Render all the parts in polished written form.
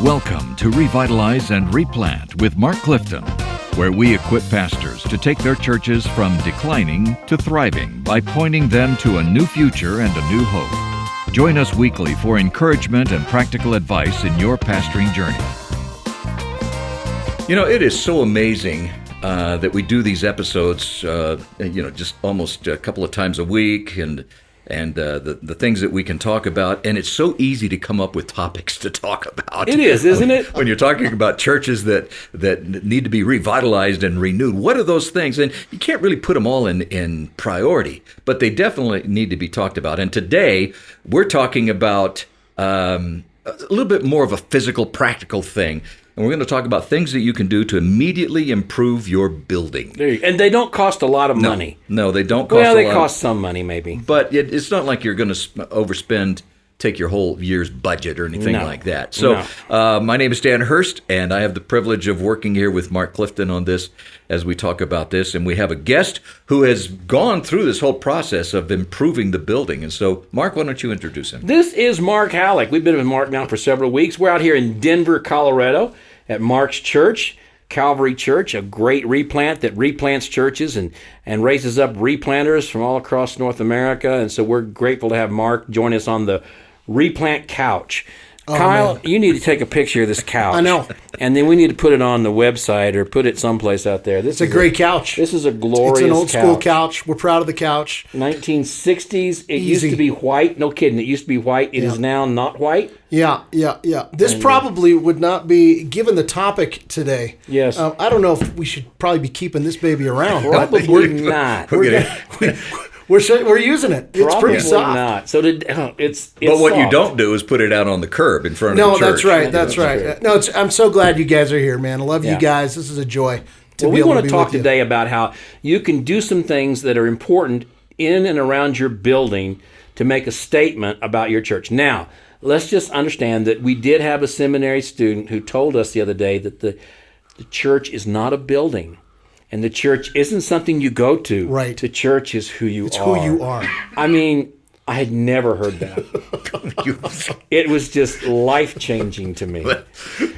Welcome to Revitalize and Replant with Mark Clifton, where we equip pastors to take their churches from declining to thriving by pointing them to a new future and a new hope. Join us weekly for encouragement and practical advice in your pastoring journey. You know, it is so amazing that we do these episodes, just almost a couple of times a week, and the things that we can talk about, and it's so easy to come up with topics to talk about. It is, isn't it? When you're talking about churches that need to be revitalized and renewed, what are those things? And you can't really put them all in priority, but they definitely need to be talked about. And today, we're talking about a little bit more of a physical, practical thing. And we're going to talk about things that you can do to immediately improve your building. And they don't cost a lot of money. No, they don't cost a lot. Well, they cost some money, maybe. But it's not like you're going to overspend, take your whole year's budget or anything like that. So my name is Dan Hurst, and I have the privilege of working here with Mark Clifton on this as we talk about this. And we have a guest who has gone through this whole process of improving the building. And so, Mark, why don't you introduce him? This is Mark Halleck. We've been with Mark now for several weeks. We're out here in Denver, Colorado at Mark's church, Calvary Church, a great replant that replants churches and raises up replanters from all across North America. And so we're grateful to have Mark join us on the replant couch. Oh, Kyle, man. you need to take a picture of this couch. I know. And then we need to put it on the website or put it someplace out there. It's a great couch. This is a glorious couch. It's an old school couch. We're proud of the couch. 1960s. It used to be white. No kidding. It used to be white. It is now not white. Yeah. This probably would not be, given the topic today. Yes. I don't know if we should probably be keeping this baby around. Probably not. We're using it. It's pretty soft. Not. So it's But what you soft. don't do is put it out on the curb in front of the church. No, that's right. That's right. No, I'm so glad you guys are here, man. I love you guys. This is a joy to be we able want to be to talk with you. today about how you can do some things that are important in and around your building to make a statement about your church. Now, let's just understand that we did have a seminary student who told us the other day that the church is not a building. And the church isn't something you go to. Right. The church is who you are. It's who you are. I mean, I had never heard that. It was just life-changing to me.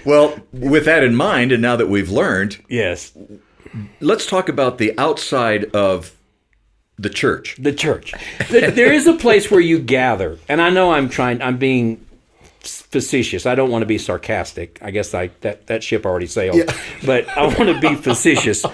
Well, with that in mind, and now that we've learned, Yes. let's talk about the outside of the church. The church. There is a place where you gather. And I know I'm being facetious. I don't want to be sarcastic. I guess that ship already sailed. Yeah. But I want to be facetious.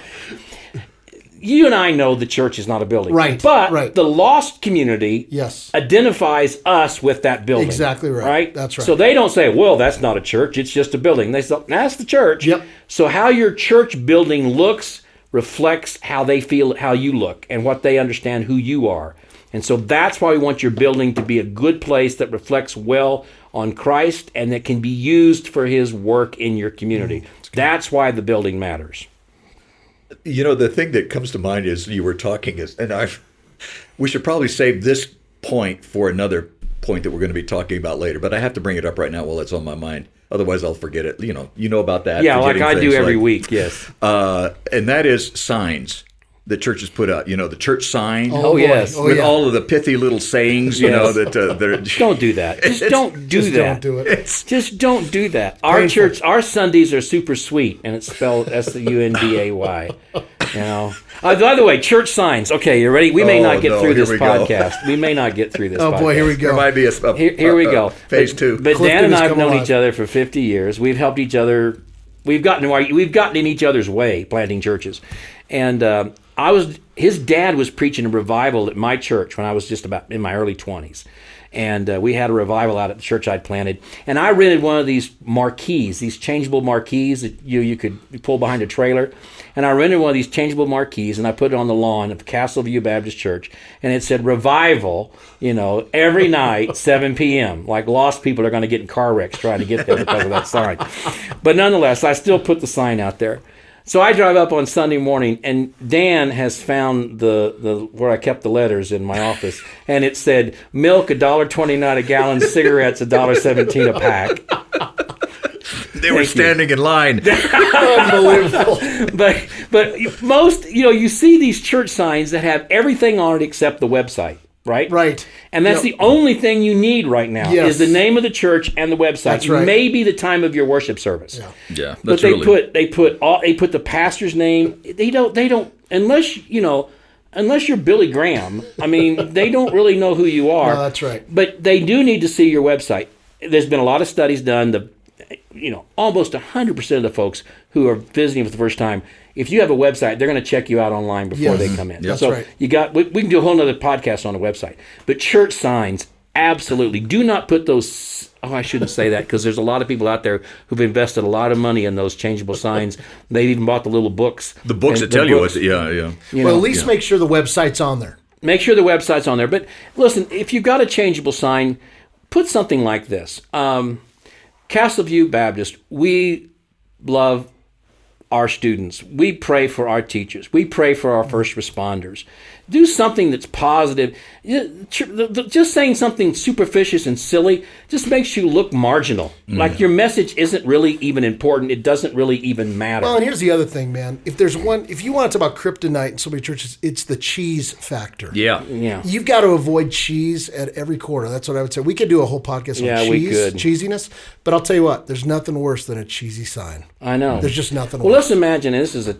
You and I know the church is not a building. Right. But the lost community identifies us with that building. Exactly right. Right? That's right. So they don't say, well, that's not a church. It's just a building. They say, that's the church. Yep. So how your church building looks reflects how they feel, how you look, and what they understand who you are. And so that's why we want your building to be a good place that reflects well on Christ and that can be used for his work in your community. That's why the building matters. You know, the thing that comes to mind is you were talking is, and we should probably save this point for another point that we're going to be talking about later, but I have to bring it up right now while it's on my mind. Otherwise, I'll forget it. You know about that. Yeah, like I do every week, yes. And that is signs that churches put out. You know, the church sign. Oh yes. With all of the pithy little sayings, you know, that they're... Don't do that. Just don't do that. Don't do it. Just don't do that. Our church, our Sundays are super sweet, and it's spelled Sunday. You know. By the way, church signs. Okay, you ready? We may not get through this podcast. We may not get through this. Oh boy, here we go. There might be Here we go. Phase two. But Clifton Dan and I has have come known alive. each other for 50 years. We've helped each other. We've gotten in each other's way planting churches, and his dad was preaching a revival at my church when I was just about in my early 20s. And we had a revival out at the church I'd planted. And I rented one of these marquees, these changeable marquees that you could pull behind a trailer. And I rented one of these changeable marquees, and I put it on the lawn of the Castle View Baptist Church. And it said, revival, every night, 7 p.m. Like lost people are going to get in car wrecks trying to get there because of that sign. But nonetheless, I still put the sign out there. So I drive up on Sunday morning, and Dan has found the where I kept the letters in my office, and it said milk $1.29 a gallon, cigarettes $1.17 a pack. They were standing in line. Unbelievable. But most, you see these church signs that have everything on it except the website. right? Right. And that's the only thing you need right now is the name of the church and the website. That's right. Maybe the time of your worship service. Yeah, but they put the pastor's name. They don't unless you're Billy Graham. I mean, they don't really know who you are. No, that's right. But they do need to see your website. There's been a lot of studies done. Almost 100% of the folks who are visiting for the first time, if you have a website, they're going to check you out online before they come in. That's so right. we can do a whole other podcast on the website. But church signs, absolutely. Do not put those. Oh, I shouldn't say that because there's a lot of people out there who've invested a lot of money in those changeable signs. They've even bought the little books. The books that tell you what. Yeah. Well, at least make sure the website's on there. Make sure the website's on there. But listen, if you've got a changeable sign, put something like this. Castleview Baptist, we love our students. We pray for our teachers. We pray for our first responders. Do something that's positive. Just saying something superficial and silly just makes you look marginal. Like your message isn't really even important. It doesn't really even matter. Well, and here's the other thing, man. If you want to talk about kryptonite in so many churches, it's the cheese factor. Yeah. You've got to avoid cheese at every corner. That's what I would say. We could do a whole podcast on cheesiness, but I'll tell you what, there's nothing worse than a cheesy sign. I know. There's just nothing worse. Well, let's imagine, and this is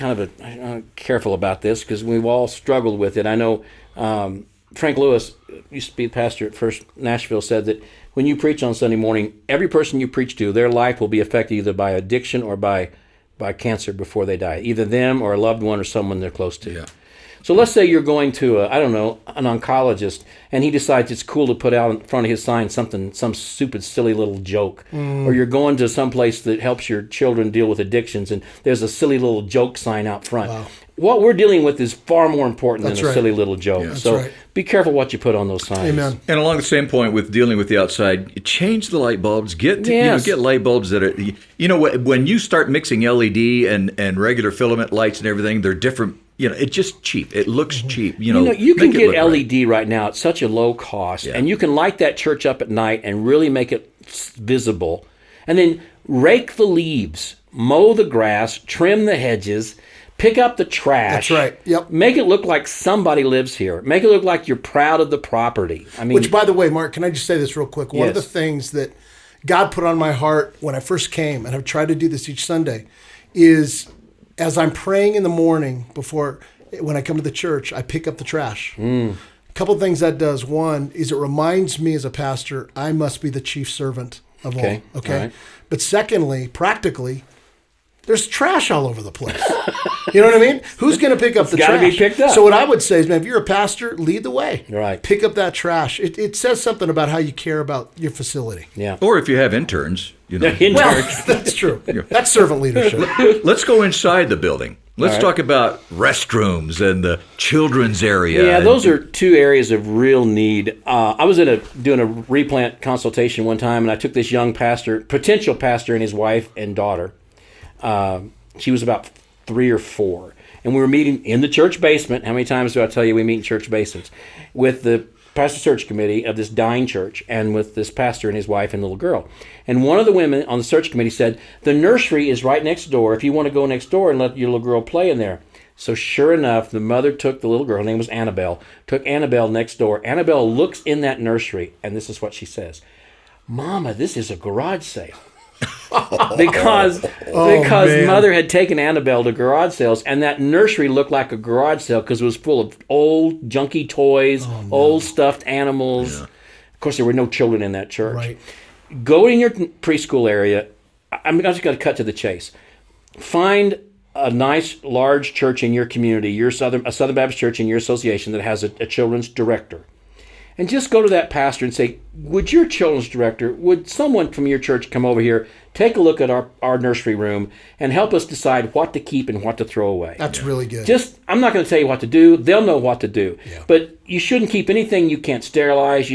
I'm careful about this because we've all struggled with it. I know Frank Lewis used to be the pastor at First Nashville, said that when you preach on Sunday morning, every person you preach to, their life will be affected either by addiction or by cancer before they die, either them or a loved one or someone they're close to. Yeah. So let's say you're going to, an oncologist, and he decides it's cool to put out in front of his sign some stupid, silly little joke. Or you're going to some place that helps your children deal with addictions, and there's a silly little joke sign out front. Wow. What we're dealing with is far more important That's than a right. silly little joke. That's So right. be careful what you put on those signs. Amen. And along the same point with dealing with the outside, change the light bulbs. Get light bulbs that are, when you start mixing LED and regular filament lights and everything, they're different. It's just cheap. It looks cheap. You can make it get look LED right now at such a low cost, and you can light that church up at night and really make it visible. And then rake the leaves, mow the grass, trim the hedges, pick up the trash. That's right. Yep. Make it look like somebody lives here. Make it look like you're proud of the property. I mean, which, by the way, Mark, can I just say this real quick? One of the Yes. things that God put on my heart when I first came, and I've tried to do this each Sunday, is as I'm praying in the morning when I come to the church, I pick up the trash. A couple of things that does. One is it reminds me as a pastor, I must be the chief servant of all. Okay. All right. But secondly, practically, there's trash all over the place. You know what I mean? Who's going to pick up the gotta trash? be picked up. So what I would say is, man, if you're a pastor, lead the way. Right. Pick up that trash. It says something about how you care about your facility. yeah. Or if you have interns, Interns. That's true. That's servant leadership. Let's go inside the building. Let's talk about restrooms and the children's area. Yeah, those are two areas of real need. I was doing a replant consultation one time, and I took this young potential pastor, and his wife and daughter. She was about 3 or 4, and we were meeting in the church basement. How many times do I tell you we meet in church basements? With the pastor search committee of this dying church, and with this pastor and his wife and little girl. And one of the women on the search committee said, the nursery is right next door if you want to go next door and let your little girl play in there. So sure enough, the mother took the little girl, her name was Annabelle, took Annabelle next door. Annabelle looks in that nursery, and this is what she says. Mama, this is a garage sale. because man. mother had taken Annabelle to garage sales, and that nursery looked like a garage sale because it was full of old junky toys, old stuffed animals. Yeah. Of course, there were no children in that church. Right. Go in your preschool area. I'm just going to cut to the chase. Find a nice, large church in your community, a Southern Baptist church in your association that has a children's director. And just go to that pastor and say, would your children's director, would someone from your church come over here, take a look at our nursery room, and help us decide what to keep and what to throw away? That's really good. I'm not going to tell you what to do. They'll know what to do. Yeah. But you shouldn't keep anything you can't sterilize.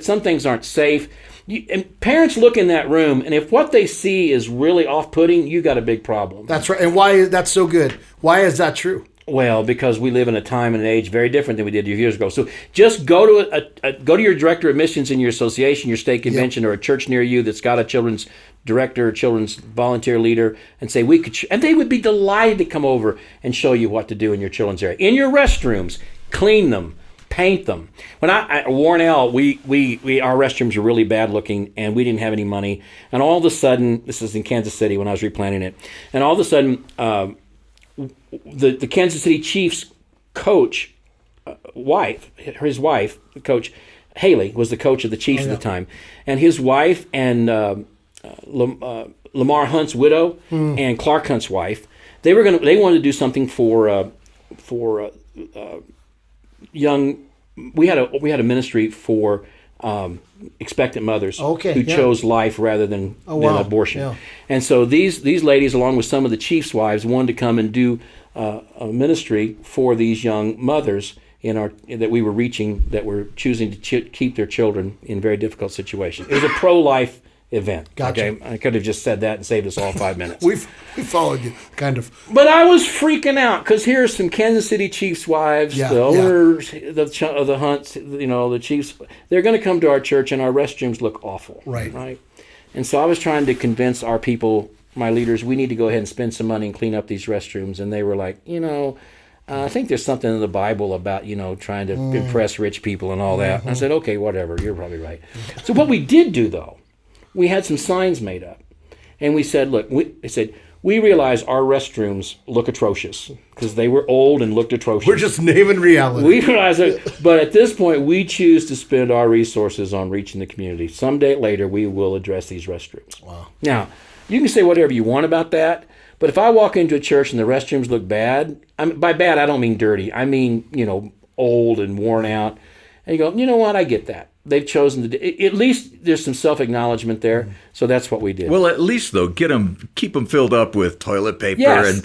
Some things aren't safe. And parents look in that room, and if what they see is really off-putting, you got a big problem. That's right. And why that's so good? Why is that true? Well, because we live in a time and an age very different than we did years ago. So just go to your director of missions in your association, your state convention, or a church near you that's got a children's director, or children's volunteer leader, and say and they would be delighted to come over and show you what to do in your children's area. In your restrooms, clean them, paint them. When at Warnell, we our restrooms were really bad looking, and we didn't have any money. And all of a sudden, this is in Kansas City when I was replanting it, and all of a sudden, the Kansas City Chiefs coach his wife, Coach Haley, was the coach of the Chiefs at the time, and his wife and Lamar Hunt's widow and Clark Hunt's wife, they wanted to do something for young. We had a ministry for expectant mothers who chose life rather than abortion. Yeah. And so these ladies, along with some of the chiefs' wives, wanted to come and do a ministry for these young mothers that we were reaching, that were choosing to keep their children in very difficult situations. It was a pro-life event. Gotcha. Okay? I could have just said that and saved us all 5 minutes. We followed you, kind of. But I was freaking out because here's some Kansas City Chiefs wives, the owners, the Hunts, the Chiefs. They're going to come to our church, and our restrooms look awful. Right. And so I was trying to convince our people, my leaders, we need to go ahead and spend some money and clean up these restrooms. And they were like, I think there's something in the Bible about, trying to impress rich people and all that. And I said, okay, whatever. You're probably right. So what we did do, though, we had some signs made up. And we said, look, we realize our restrooms look atrocious because they were old and looked atrocious. We're just naming reality. We realize that, but at this point, we choose to spend our resources on reaching the community. Someday later, we will address these restrooms. Wow. Now, you can say whatever you want about that, but if I walk into a church and the restrooms look bad, by bad, I don't mean dirty. I mean, old and worn out. And you go, you know what? I get that. They've chosen to. At least there's some self-acknowledgement there. So that's what we did. Well, at least though, keep them filled up with toilet paper and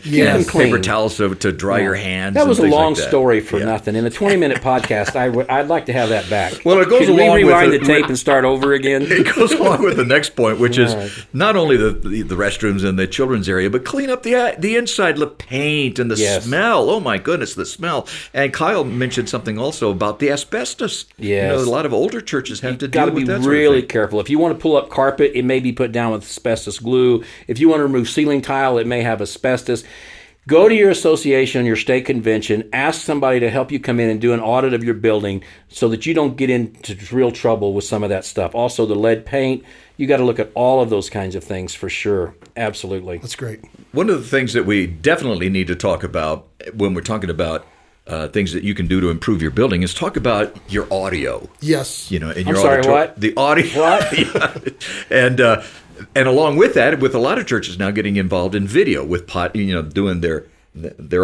paper towels to dry your hands. That was a long like story for nothing. In a 20-minute podcast, I'd like to have that back. Well, it goes Can along we rewind with the tape and start over again? It goes along with the next point, which is not only the restrooms in the children's area, but clean up the inside, the paint and the smell. Oh my goodness, the smell. And Kyle mentioned something also about the asbestos. Yes. A lot of older churches have to deal with that. You've got to be really careful. If you want to pull up carpet, it may be put down with asbestos glue. If you want to remove ceiling tile, it may have asbestos. Go to your association, your state convention, ask somebody to help you come in and do an audit of your building so that you don't get into real trouble with some of that stuff. Also, the lead paint, you got to look at all of those kinds of things for sure. Absolutely. That's great. One of the things that we definitely need to talk about when we're talking about things that you can do to improve your building is talk about your audio. Yes. In I'm your sorry, what? The audio. What? And along with that, with a lot of churches now getting involved in video with doing their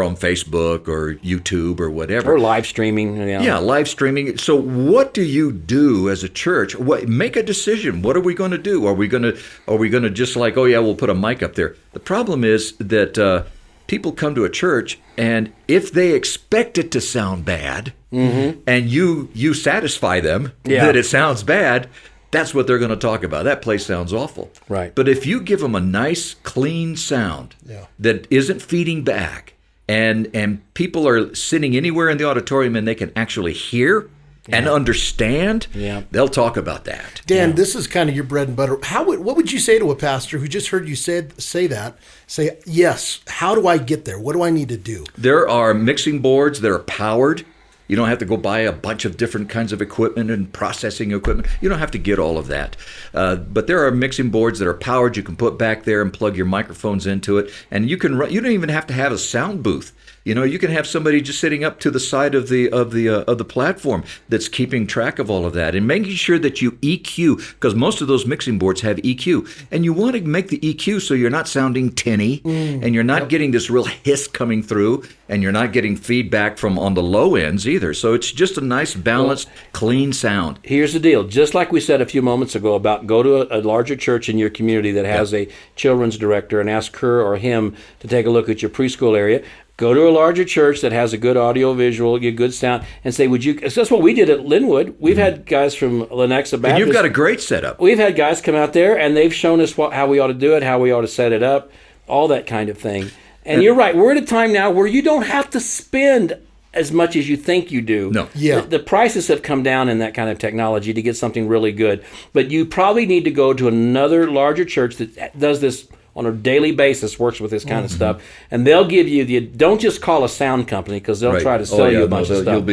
own Facebook or YouTube or whatever. Or live streaming. Yeah, live streaming. So what do you do as a church? Make a decision. What are we going to do? Are we going to just like, oh yeah, we'll put a mic up there? The problem is that people come to a church, and if they expect it to sound bad, and you satisfy them that it sounds bad, that's what they're going to talk about. That place sounds awful. Right. But if you give them a nice, clean sound that isn't feeding back, and people are sitting anywhere in the auditorium and they can actually hear and understand, they'll talk about that. Dan, this is kind of your bread and butter. What would you say to a pastor who just heard you say that? Say, yes, how do I get there? What do I need to do? There are mixing boards that are powered. You don't have to go buy a bunch of different kinds of equipment and processing equipment. You don't have to get all of that. But there are mixing boards that are powered. You can put back there and plug your microphones into it. And you don't even have to have a sound booth. You can have somebody just sitting up to the side of the platform that's keeping track of all of that and making sure that you EQ, because most of those mixing boards have EQ, and you want to make the EQ so you're not sounding tinny, and you're not getting this real hiss coming through, and you're not getting feedback from on the low ends either. So it's just a nice, balanced, clean sound. Here's the deal. Just like we said a few moments ago about go to a larger church in your community that has a children's director and ask her or him to take a look at your preschool area. Go to a larger church that has a good audio visual, get good sound, and say, would you? That's what we did at Linwood. We've had guys from Lenexa Baptist. And you've got a great setup. We've had guys come out there, and they've shown us how we ought to do it, how we ought to set it up, all that kind of thing. And you're right. We're at a time now where you don't have to spend as much as you think you do. No. Yeah. The prices have come down in that kind of technology to get something really good. But you probably need to go to another larger church that does this on a daily basis works with this kind of stuff, and they'll give you don't just call a sound company because they'll Right. try to sell you a bunch of stuff.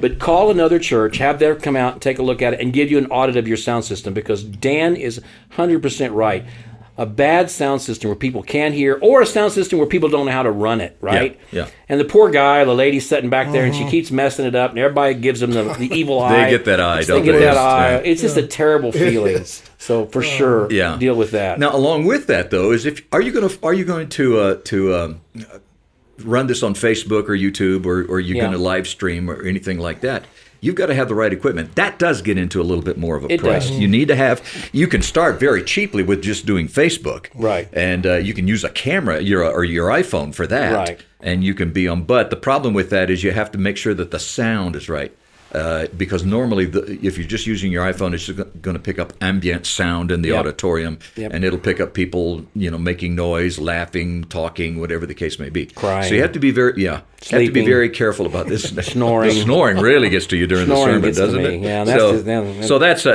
But call another church, have them come out and take a look at it, and give you an audit of your sound system, because Dan is 100% right. A bad sound system where people can't hear, or a sound system where people don't know how to run it, right? Yeah. And the poor guy, the lady's sitting back there, and she keeps messing it up, and everybody gives them the evil eye. They get that eye, They don't get they? that eye. Yeah. It's just a terrible feeling. So for sure, Yeah. deal with that. Now, along with that, though, is are you going to run this on Facebook or YouTube, or are you going to live stream or anything like that? You've got to have the right equipment. That does get into a little bit more of a price. Does. You need to have. You can start very cheaply with just doing Facebook, Right? And you can use a camera, or your iPhone for that, Right. And you can be on. But the problem with that is you have to make sure that the sound is right. Because normally, if you're just using your iPhone, it's going to pick up ambient sound in the auditorium, and it'll pick up people, making noise, laughing, talking, whatever the case may be. Crying. So you have to be very careful about this. Snoring. The snoring really gets to you during Snoring the sermon, gets to doesn't me. it? Yeah,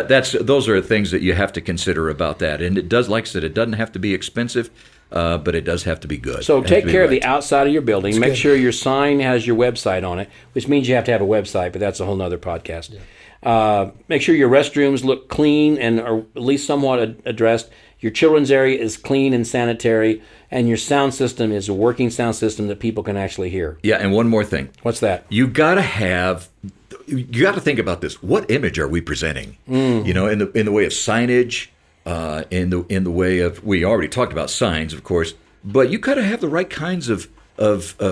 that's Those are things that you have to consider about that. And it does, like I said, it doesn't have to be expensive. But it does have to be good. So take care of the right. outside of your building. Make good. sure your sign has your website on it, which means you have to have a website, but that's a whole nother podcast. Make sure your restrooms look clean and are at least somewhat addressed. Your children's area is clean and sanitary, and your sound system is a working sound system that people can actually hear. Yeah, and one more thing. What's that? You got to think about this. What image are we presenting? In the way of signage, in the way of, we already talked about signs, of course, but you got to have the right kinds of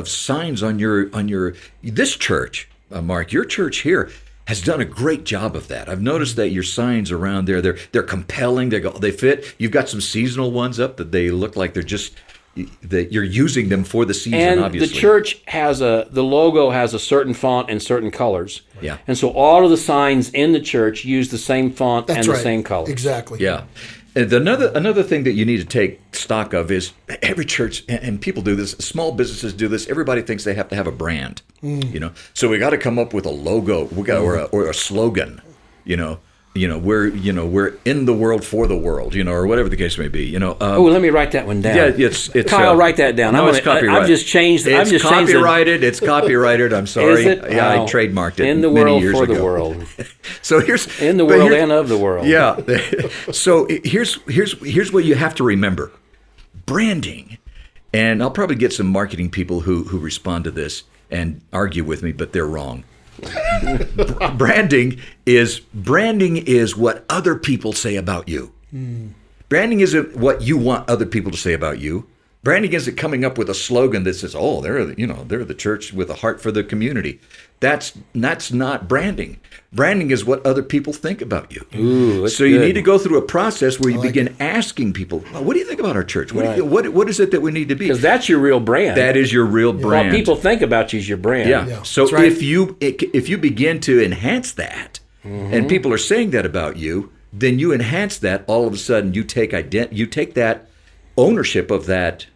signs on your this church, Mark. Your church here has done a great job of that. I've noticed that your signs around there, they're compelling. They fit. You've got some seasonal ones up that they look like they're just that you're using them for the season. And obviously, the church has the logo has a certain font and certain colors. Yeah. And so all of the signs in the church use the same font That's and right. the same colors. Exactly. Yeah. And another thing that you need to take stock of is every church, and people do this, small businesses do this, everybody thinks they have to have a brand, So we got to come up with a logo, or a slogan, we're in the world for the world, or whatever the case may be, Oh, let me write that one down. Yeah, it's Kyle, write that down. No, it's copyrighted. I've just changed. It's I've just copyrighted. It's copyrighted. I'm sorry. Is it? Yeah, Oh. I trademarked it In the many world years for ago. the world. So here's In the but world here's- and of the world. Yeah. So here's what you have to remember: branding. And I'll probably get some marketing people who respond to this and argue with me, but they're wrong. Branding is what other people say about you. Branding isn't what you want other people to say about you. Branding isn't coming up with a slogan that says, "Oh, they're the church with a heart for the community." That's not branding. Branding is what other people think about you. Ooh, that's so you good. need to go through a process where you begin asking people, well, "What do you think about our church? What is it that we need to be?" Because that's your real brand. That is your real brand. What people think about you is your brand. Yeah. So that's right. if you begin to enhance that, and people are saying that about you, then you enhance that. All of a sudden, you take that ownership of that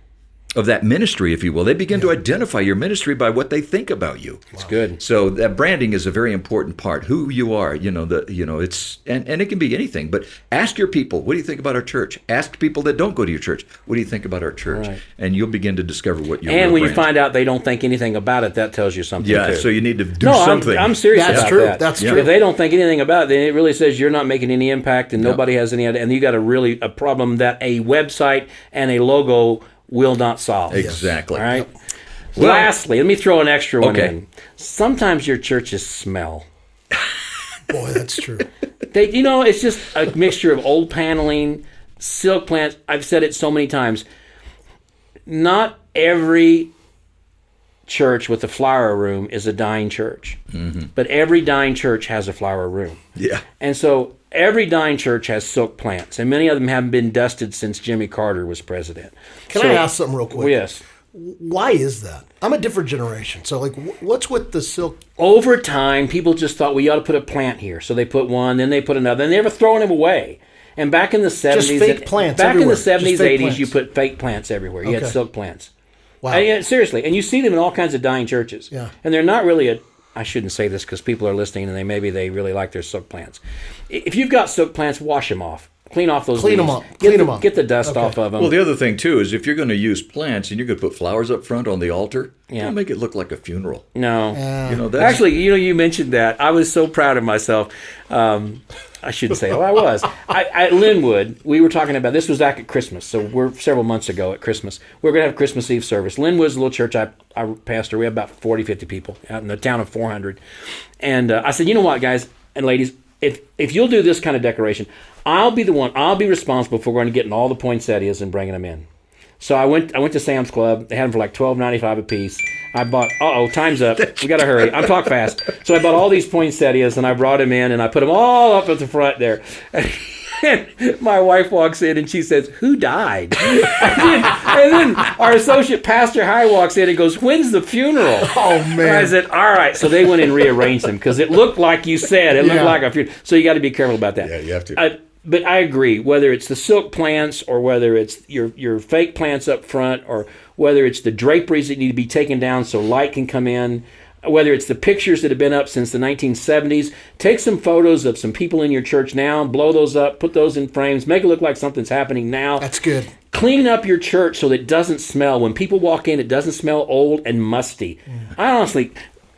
ministry, if you will. They begin to identify your ministry by what they think about you. It's good. So that branding is a very important part. Who you are, it's and it can be anything. But ask your people, what do you think about our church? Ask people that don't go to your church, what do you think about our church? Right. And you'll begin to discover what your And real when you brand find out they don't think anything about it, that tells you something is. Yeah. too. So you need to do no, something. I'm serious That's about true. that. That's If true. they don't think anything about it, then it really says you're not making any impact and nobody has any idea. And you got a problem that a website and a logo will not solve. Exactly. All right. Well- Lastly, let me throw an extra one Okay. in. Sometimes your churches smell. Boy, that's true. It's just a mixture of old paneling, silk plants. I've said it so many times. Not every church with a flower room is a dying church, but every dying church has a flower room. Yeah. And so every dying church has silk plants, and many of them haven't been dusted since Jimmy Carter was president. Can I ask something real quick? Yes. Why is that? I'm a different generation. So, what's with the silk? Over time, people just thought, well, you ought to put a plant here. So they put one, then they put another, and they were throwing them away. And back in the 70s, fake plants back everywhere. in the 70s, Just fake 80s, plants. you put fake plants everywhere. You had Okay. silk plants. Wow. Yeah, seriously. And you see them in all kinds of dying churches. Yeah. And they're not really I shouldn't say this because people are listening and maybe they really like their silk plants. If you've got silk plants, wash them off. Clean off those Clean 'em leaves. up. Clean 'em up. Get the dust Okay. off of them. Well, the other thing too is if you're going to use plants and you're going to put flowers up front on the altar, don't make it look like a funeral. No. You know, that's, Actually, you mentioned that. I was so proud of myself. I shouldn't say, I was. At Linwood, we were talking about, this was back at Christmas, so we're several months ago at Christmas. We're going to have Christmas Eve service. Linwood's a little church I pastor. We have about 40, 50 people out in the town of 400. And I said, you know what, guys and ladies, if you'll do this kind of decoration, I'll be responsible for going to getting all the poinsettias and bringing them in. So I went to Sam's Club. They had them for like $12.95 a piece. I bought, time's up. We got to hurry. I'm talking fast. So I bought all these poinsettias and I brought them in and I put them all up at the front there. And my wife walks in and she says, "Who died?" And then our associate pastor High walks in and goes, "When's the funeral?" Oh, man. And I said, "All right." So they went and rearranged them because it looked like you said. It looked like a funeral. So you got to be careful about that. Yeah, you have to. But I agree, whether it's the silk plants or whether it's your fake plants up front or whether it's the draperies that need to be taken down so light can come in, whether it's the pictures that have been up since the 1970s, take some photos of some people in your church now, blow those up, put those in frames, make it look like something's happening now. That's good. Clean up your church so that it doesn't smell. When people walk in, it doesn't smell old and musty. I honestly,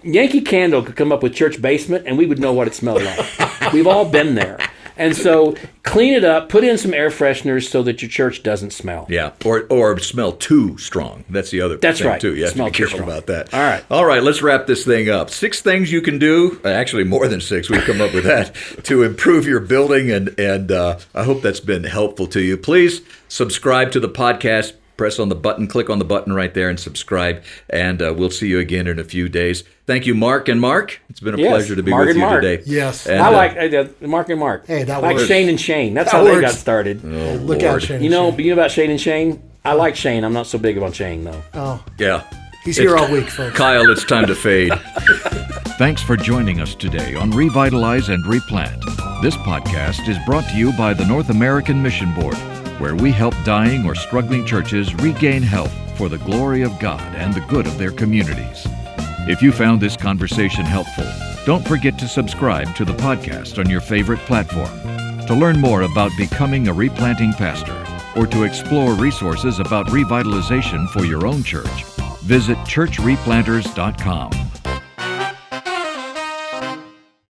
Yankee Candle could come up with church basement and we would know what it smelled like. We've all been there. And so clean it up, put in some air fresheners so that your church doesn't smell. Yeah, or smell too strong. That's the other thing right. too. You have Smell to be too careful strong. about that. All right. Let's wrap this thing up. 6 things you can do, actually more than 6, we've come up with that, to improve your building, and I hope that's been helpful to you. Please subscribe to the podcast. Press on the button, click on the button right there and subscribe, and we'll see you again in a few days. Thank you, Mark and Mark. It's been a pleasure to be Mark with and you Mark. today. Yes. And, I like Mark and Mark. Hey, that like works. Shane and Shane. That's That how they works. got started. Look out, Shane. You know about Shane and Shane? I like Shane. I'm not so big on Shane, though. Oh, Yeah. he's here all week, folks. Kyle, it's time to fade. Thanks for joining us today on Revitalize and Replant. This podcast is brought to you by the North American Mission Board, where we help dying or struggling churches regain health for the glory of God and the good of their communities. If you found this conversation helpful, don't forget to subscribe to the podcast on your favorite platform. To learn more about becoming a replanting pastor or to explore resources about revitalization for your own church, visit churchreplanters.com.